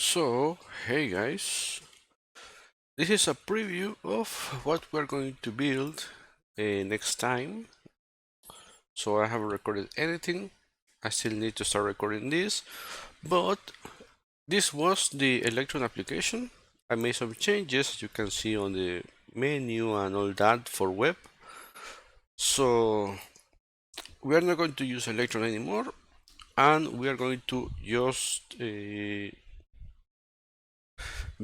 So, hey guys, this is a preview of what we're going to build next time. So I haven't recorded anything. I still need to start recording this, but this was the Electron application. I made some changes, as you can see on the menu and all that for web. So we are not going to use Electron anymore, and we are going to just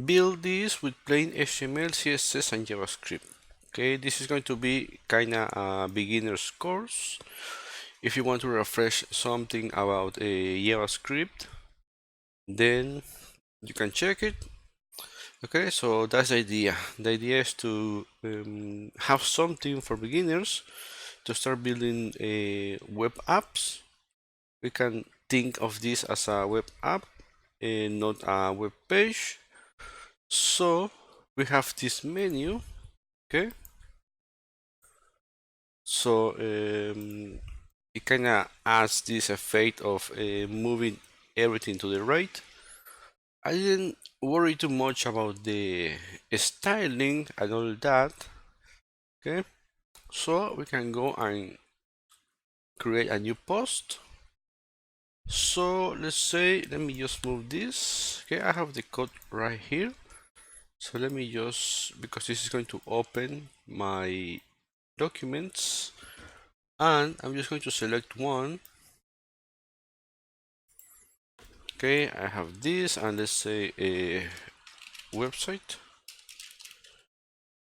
build this with plain HTML, CSS, and JavaScript. Okay, this is going to be kinda a beginner's course. If you want to refresh something about a JavaScript, then you can check it. Okay, so that's the idea. The idea is to have something for beginners to start building web apps. We can think of this as a web app and not a web page. So we have this menu. Okay, so it kind of adds this effect of moving everything to the right. I didn't worry too much about the styling and all that. Okay, so we can go and create a new post. So let's say, let me just move this. Okay, I have the code right here. So let me just, because this is going to open my documents, and I'm just going to select one. Okay, I have this, and let's say a website.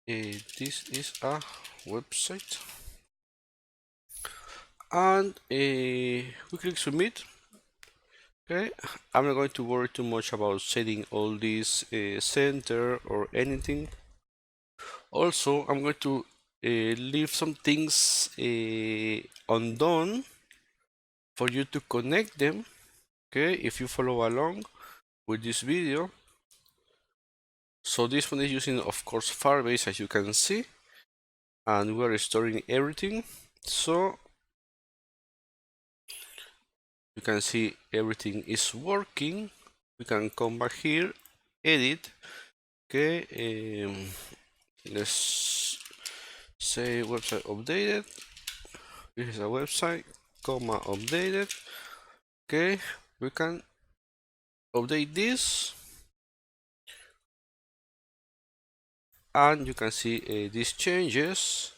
This is a website, and we click submit. Okay, I'm not going to worry too much about setting all this center or anything. Also, I'm going to leave some things undone for you to connect them. Okay, if you follow along with this video. So this one is using, of course, Firebase, as you can see, and we're restoring everything. So you can see everything is working. We can come back here, edit. Okay, let's say website updated. This is a website, comma updated. Okay, we can update this, and you can see these changes.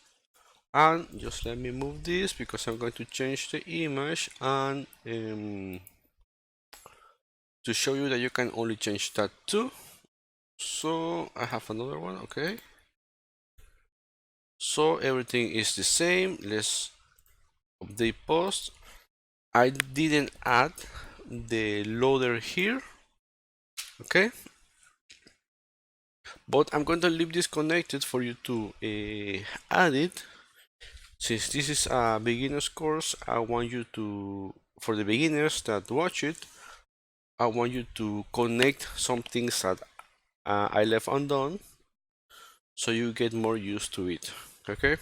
And just let me move this because I'm going to change the image, and to show you that you can only change that too. So I have another one. Okay, so everything is the same. Let's update post. I didn't add the loader here. Okay, but I'm going to leave this connected for you to add it. Since this is a beginner's course, I want you to, for the beginners that watch it, I want you to connect some things that I left undone, so you get more used to it. Okay,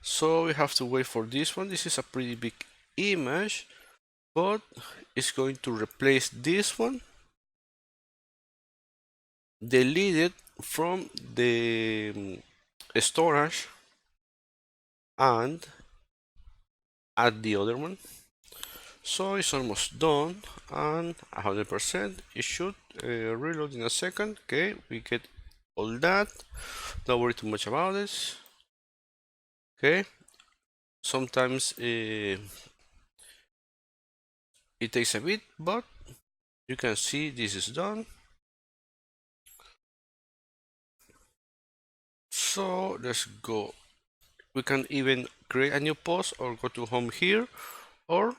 so we have to wait for this one. This is a pretty big image, but it's going to replace this one, delete it from the storage, and add the other one. So it's almost done, and 100%. It should reload in a second. Okay, we get all that. Don't worry too much about this. Okay, sometimes it takes a bit, but you can see this is done. So let's go. We can even create a new post or go to home here, or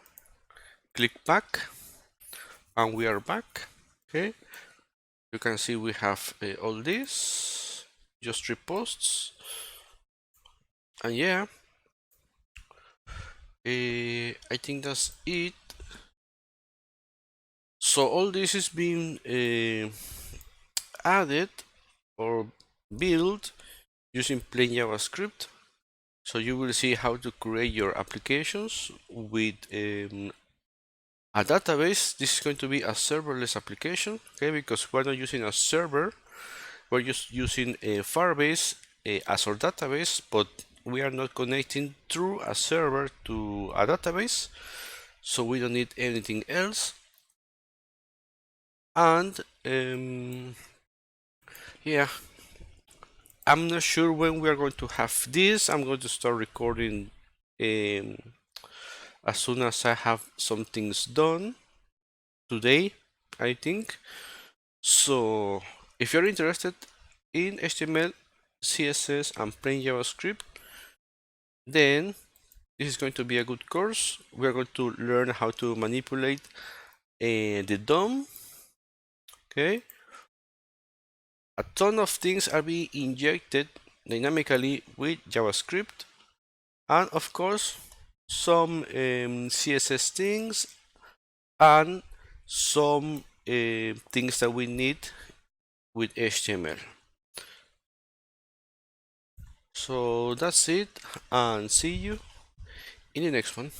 click back, and we are back. Okay, you can see we have all this, just 3 posts, and yeah, I think that's it. So all this is being added or built using plain JavaScript. So you will see how to create your applications with A database, this is going to be a serverless application, okay, because we're not using a server, we're just using a Firebase as our database, but we are not connecting through a server to a database, so we don't need anything else. And yeah, I'm not sure when we are going to have this. I'm going to start recording um, as soon as I have some things done today, I think. So if you're interested in HTML, CSS, and plain JavaScript, then this is going to be a good course. We're going to learn how to manipulate the DOM. Okay, a ton of things are being injected dynamically with JavaScript, and of course some CSS things and some things that we need with HTML. So that's it, and see you in the next one.